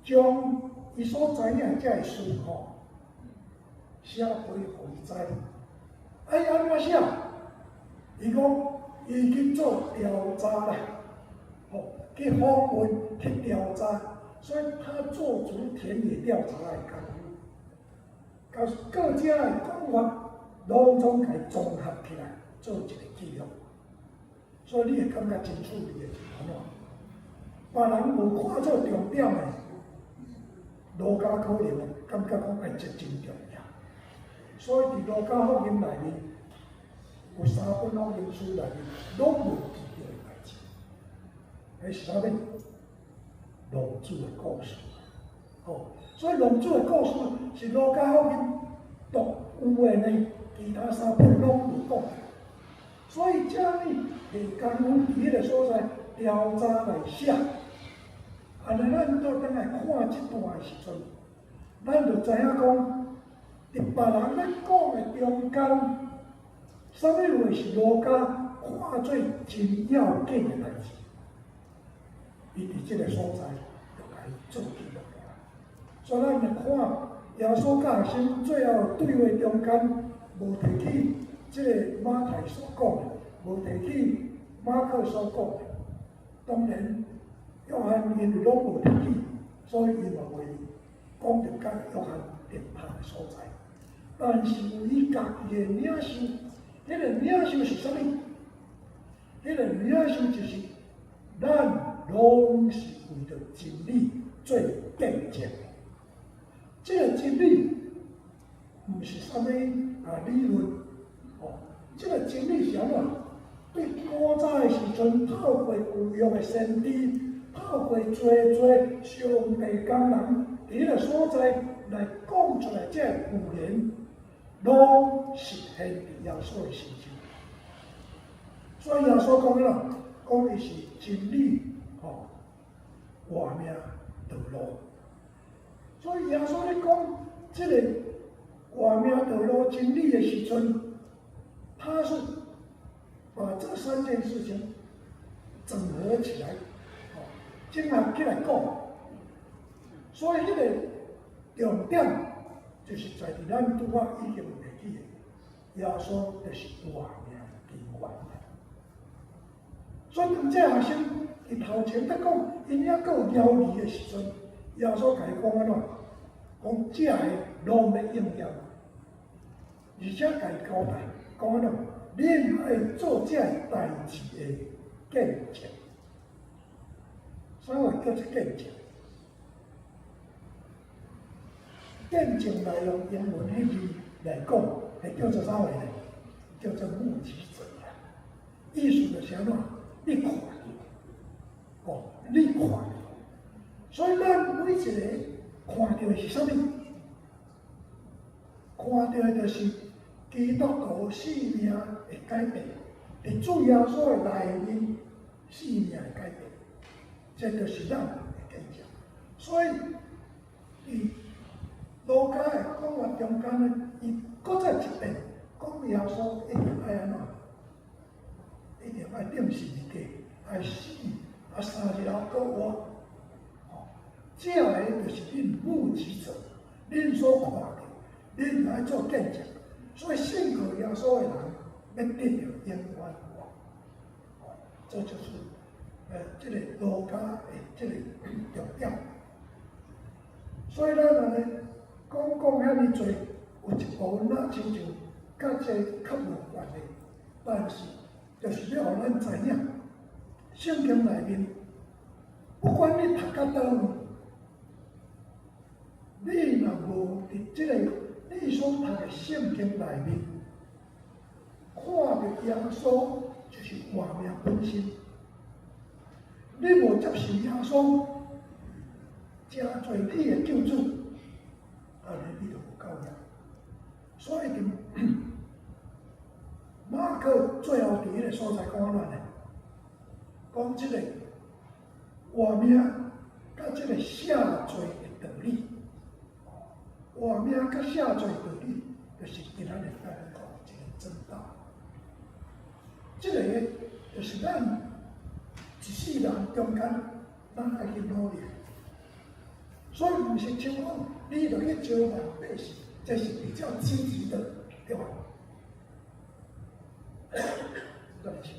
将伊所知影这个事写回互伊知。伊安怎写？伊讲伊去做调查啦，去访问去调查，所以他做足田野调查的功夫。甲各家的讲法，拢总甲综合起来做一个记录，所以你会感觉真趣味的是安怎？别人无看做重点的，路加可能感觉讲哎这真重要。所以伫路加福音内面，有3本福音书内面拢无提到的代志，迄是啥物？龙主的故事。所以龙主的故事是路加福音独有的呢，其他3本拢有讲。所以这呢，会工夫伫迄个所在调查来写。安尼咱倒转来看这段的时阵，咱就知影讲，伫别人咧讲的中间，啥物话是路加看做真要紧的代志，伊伫这个所在就甲伊做记录。所以咱来看耶稣甲学生最后对话中间，无提起这个马太所讲的，无提起马可所讲的。当然，约翰因为拢无提起，所以伊嘛袂讲着甲约翰连拍的所在。但是有伊家己的领袖，迄个领袖是啥物？迄个领袖就是咱拢是为着真理做见证。这个真理毋是啥物理论，这个真理是安怎？对古早的时阵，透过旧约的先知，透过做上帝工人伫迄个所在来讲出来，这个预言拢实现伫耶稣的身上。所以耶稣讲啦，讲伊是真理，活命道路。所以耶稣咧讲这个活命道路真理的时阵，他是把这3件事情整合起来，整合起来讲。所以这个重点就是在咱拄仔已经提起的，耶稣就是活命根源。所以当这学生伊头前在讲，因遐佫有犹豫的时阵，耶稣甲伊讲安怎？讲这个拢要应验，而且甲伊交代，讲安怎？恁爱做这代志的见证。啥话叫做见证？见证来用英文迄字来讲，会叫做啥话呢？叫做目击者啊。意思就是安怎？你看到，哦，你看到。所以咱每一个看到的是啥物？看到的就是基督徒生命的改变，伫主耶稣的内面生命的改变，这就是咱的见证。所以，伫路加的讲话中间呢，伊搁再一遍讲耶稣一定爱安怎？一定爱定十字架，爱死，3日后搁活。这个就是恁目击者，恁所看到，恁来做见证。所以信靠耶稣的人，要得到永远活。这就是这个路加的这个重点。所以咱安尼讲遐尼多，有一部分仔亲像甲这较无关的，但是就是要互咱知影，圣经内面，不管你读到倒位，你若无伫这个你所读的圣经内面，看到耶稣就是活命本身。你无接受耶稣，真侪你的救主，安尼你就无够赢。所以马可最后伫迄个所在讲安怎呢？讲即个活命甲即个下罪的道理。活命甲下罪道理，就是今仔日咱讲一个正道。这个就是咱一世人中间，咱爱去努力。所以唔是像讲，你著去招万百姓，这是比较积极的，对吧？对不起，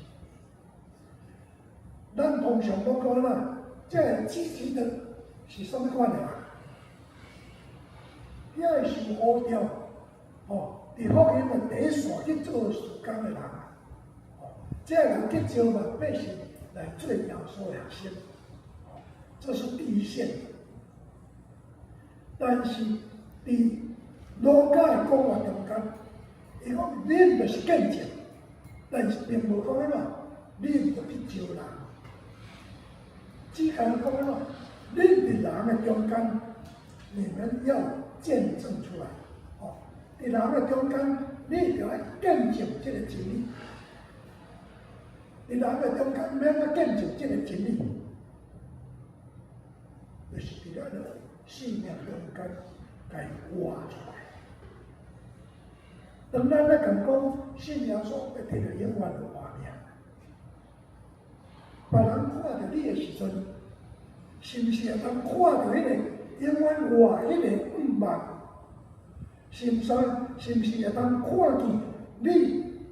咱通常都讲啦，这个积极的是什么款的啊？遐个受呼召，伫福音的第一线去做事工的人，这个人去招万百姓来做耶稣的学生，这是第一线的。但是伫路加的讲话中间，伊讲恁就是见证，但是并无讲安怎，恁就去招人，只讲讲安怎，恁伫人的中间，你们要见证出来，伫人的中间，你就要见证这个真理。伫人的中间，免要见证这个真理，就是伫咱的生命中间，该活出来。当咱咧讲信耶稣要摕到永远的活命，别人看到你的时阵，是不是会当看到迄个永远活迄个盼望？是不是会当看见你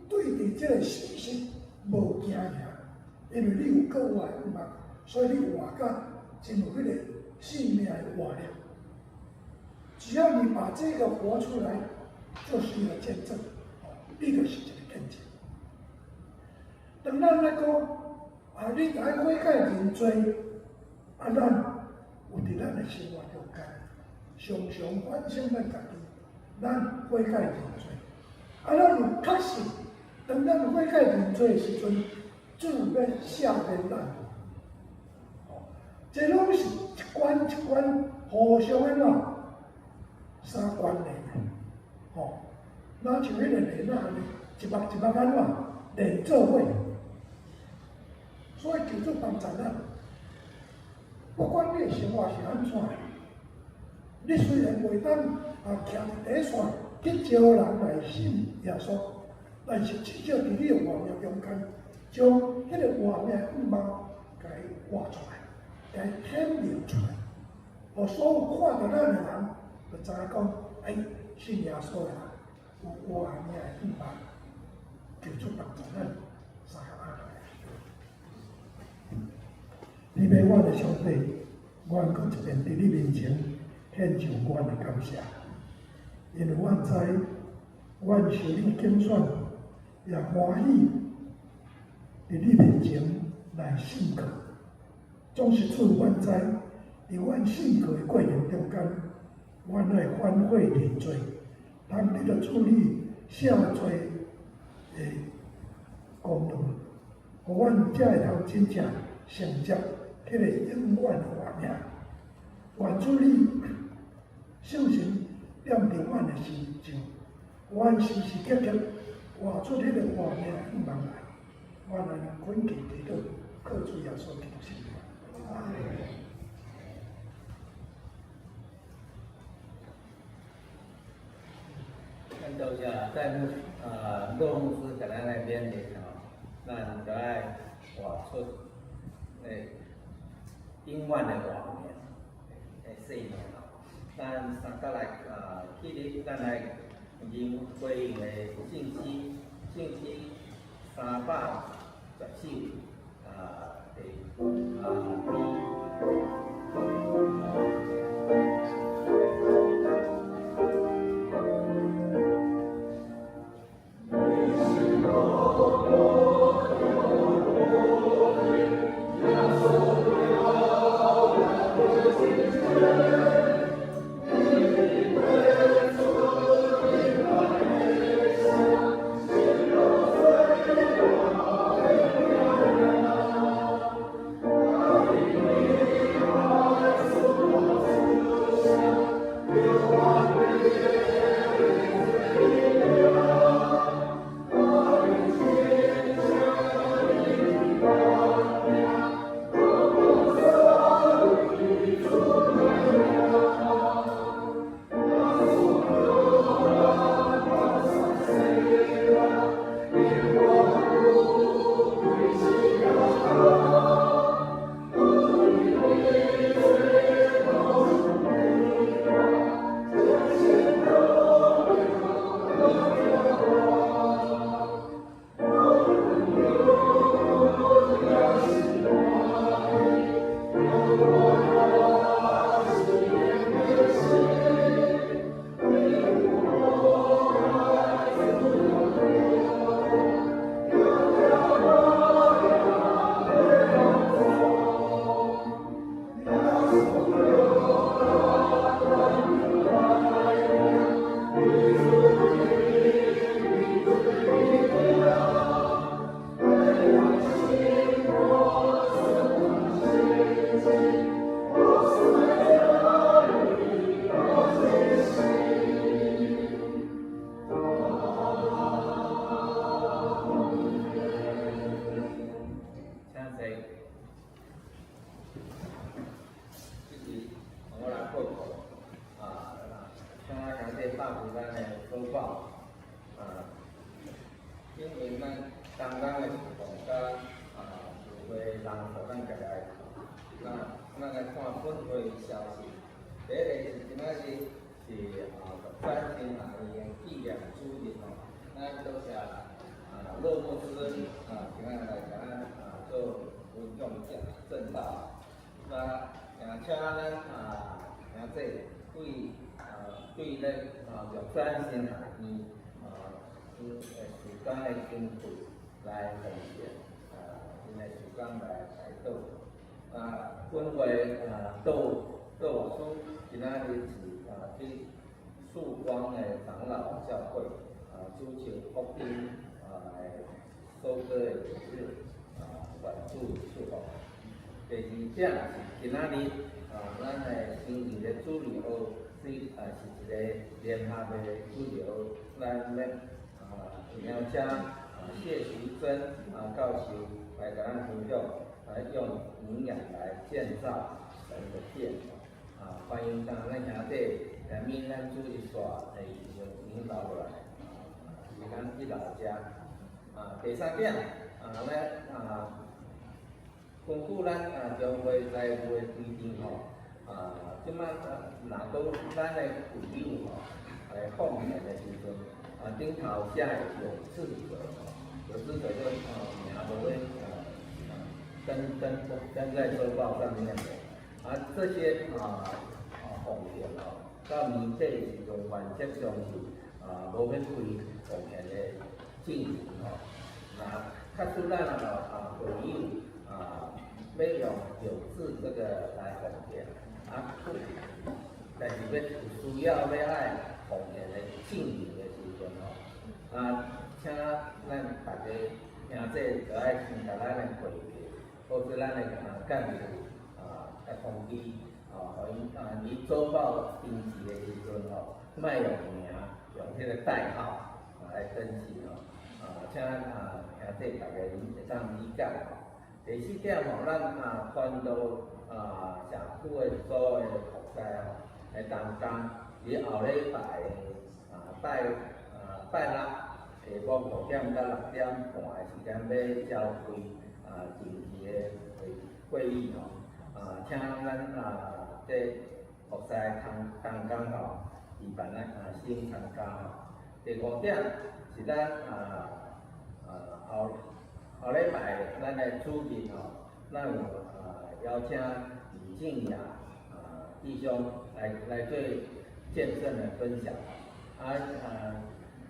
对伫这个事实无惊吓？因为你有够活的盼望，所以你活到真有迄个生命的活力。只要你把这个活出来，就是一个见证，你就是一个见证。当咱来讲，你该悔改认罪，咱有伫咱的生活中间，常常反省咱家己，咱悔改认罪。咱有确实，当咱悔改认罪的时阵，主要赦免咱。这拢是一关一关互相的三关联的，那像迄个连啊，一目一目安怎连做伙，所以求主帮助咱。不管你的生活是安怎，你虽然袂当徛伫第一线去招人来信耶稣，但是至少伫你的活命中间，将迄个活命的盼望给活出来，给显明出来，互所有看到咱的人。就知影讲，信耶稣的人有活命的盼望。求出帮助咱三合阿来。你要我的上帝，我搁一遍伫你面前献上我的感谢，因为我知，我受你拣选，也欢喜伫你面前来信靠。总是主，我知，伫我信靠的过程中间，我乃反悔认罪，通你着处理赦罪的功能，互阮才会通真正承接迄个永远的画面。愿主你圣神点伫阮的心上，阮时时刻刻活出迄个画面的希望来。我来恳求祈祷，靠主耶稣基督圣名。阿门。看到下在洛牧师给咱来编的吼，咱就爱活出永远的画面，生命吼。咱三甲来迄日咱来研回应的信息314有资格就名都会登在周报上面的。这些奉献到年底时阵，原则上是无免费奉献的进行那假使咱会友要用有志这个来奉献但是要有需要要爱奉献的进行的时阵请咱大家兄弟就爱先甲咱的会计，或者咱的干部来通知互伊周报登记的时阵莫用名，用迄个代号来登记请兄弟大家会当理解第四点咱传导社区的所有的服务来当工，伫后礼拜拜六下午5点到6点半的时间要召开定期的会议请咱这服务同工举办先参加第5点是咱后礼拜咱的主任咱有邀请李静雅弟兄来做见证的分享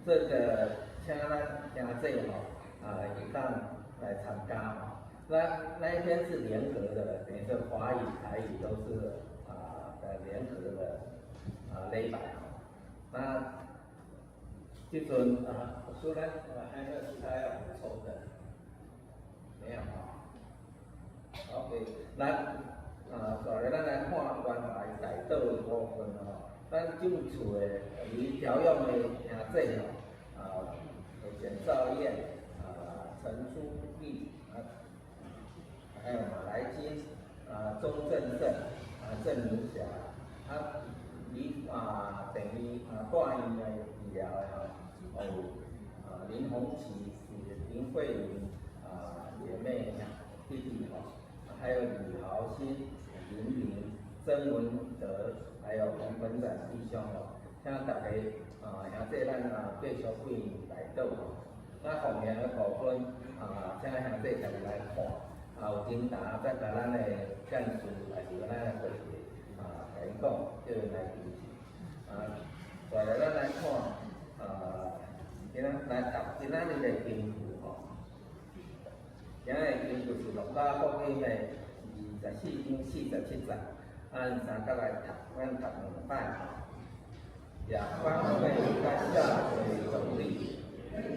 这个请咱兄弟也当来参加那一天是联合的，等于是华语、台语都是联合的礼拜那这阵虽然还没有其他要补充的，没有OK， 咱来看关怀改造的部分咱政处的伊调用的兄弟简兆燕、陈淑丽还有马来金、钟正胜、郑明霞等于挂因的医疗林红旗、林慧玲姐妹弟弟还有李豪兴、林玲、曾文德，还有洪本展弟兄请大家兄弟咱继续欢迎来到那奉献的部分请兄弟家己来看有真答再甲咱的战士还是咱的会计甲因讲叫因来支持再来咱来看今仔日的经句今日的经句是路加福音的24章47节按三角来读阮读2摆也反对甲下垂总理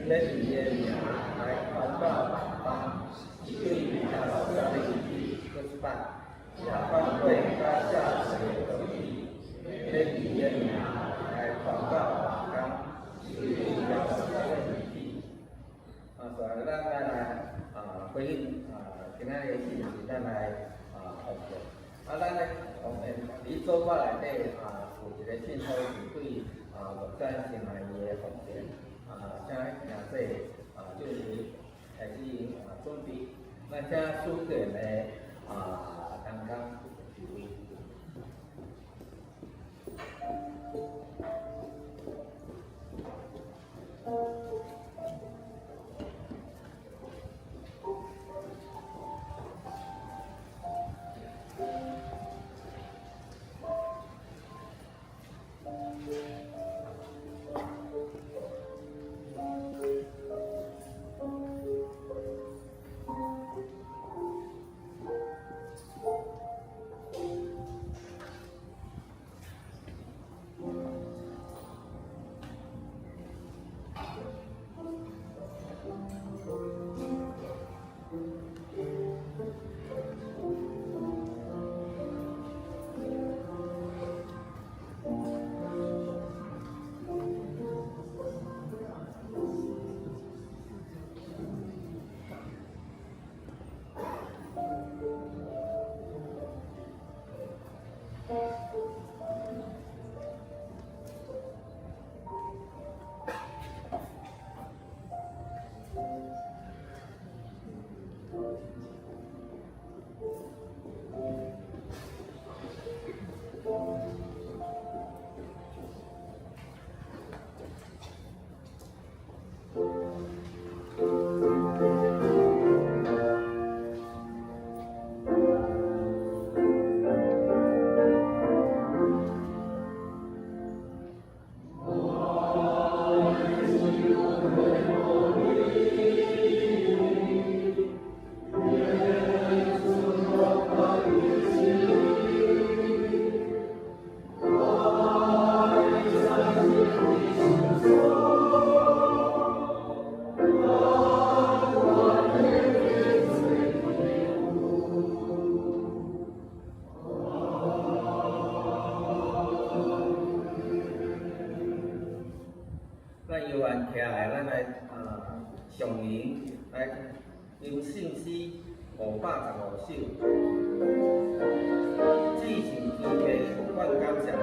要以伊的名来传告万邦对他老家的40摆也反对甲下垂总理要以伊的名来传告万邦对他老家的所以咱来回应今仔日信息咱来奉献咱咧奉献伫做法内底有一个信号是对600新来伊的奉献请兄弟就是开始准备那请书卷的刚刚举例张信诗515首，至诚谦卑，愿感谢你。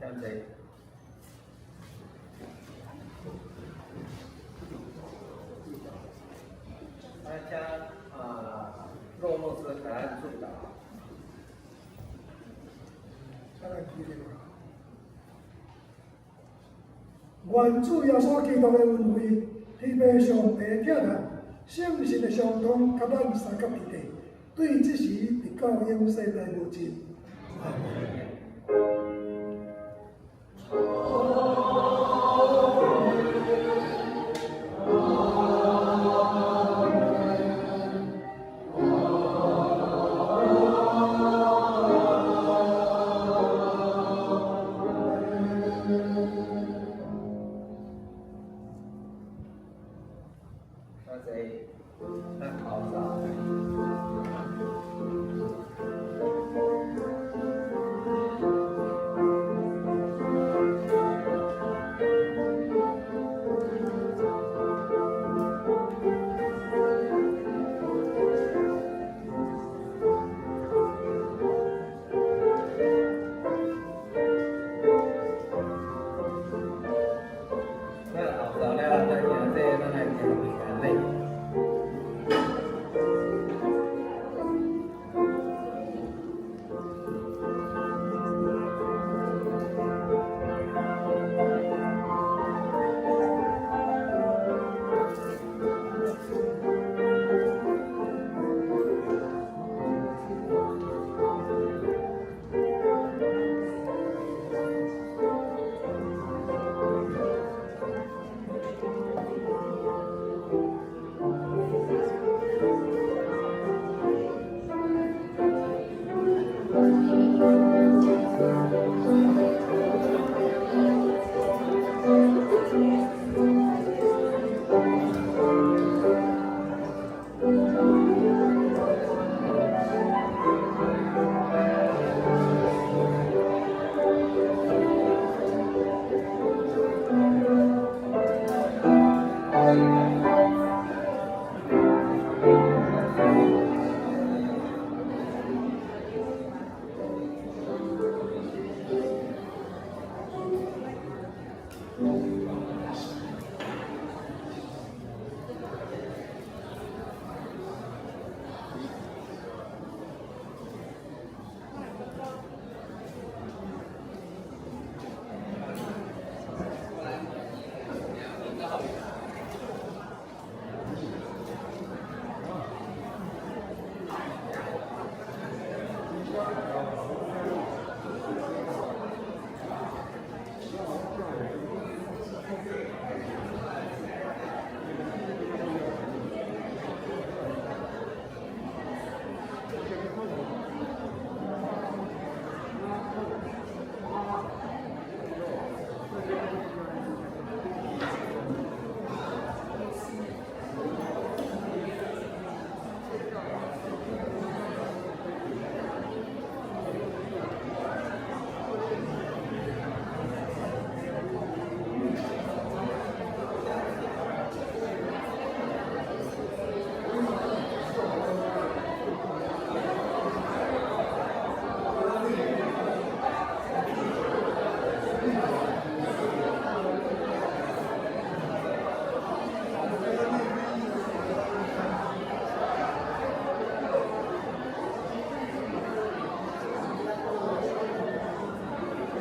谢谢。大家若牧师感恩祝祷。愿主耶稣基督的恩惠、天父上帝的疼爱、圣神的相通，甲咱三甲一体，对即时直到永世代无尽。阿门。那好少。那好少了，那现在咱来讲比较累。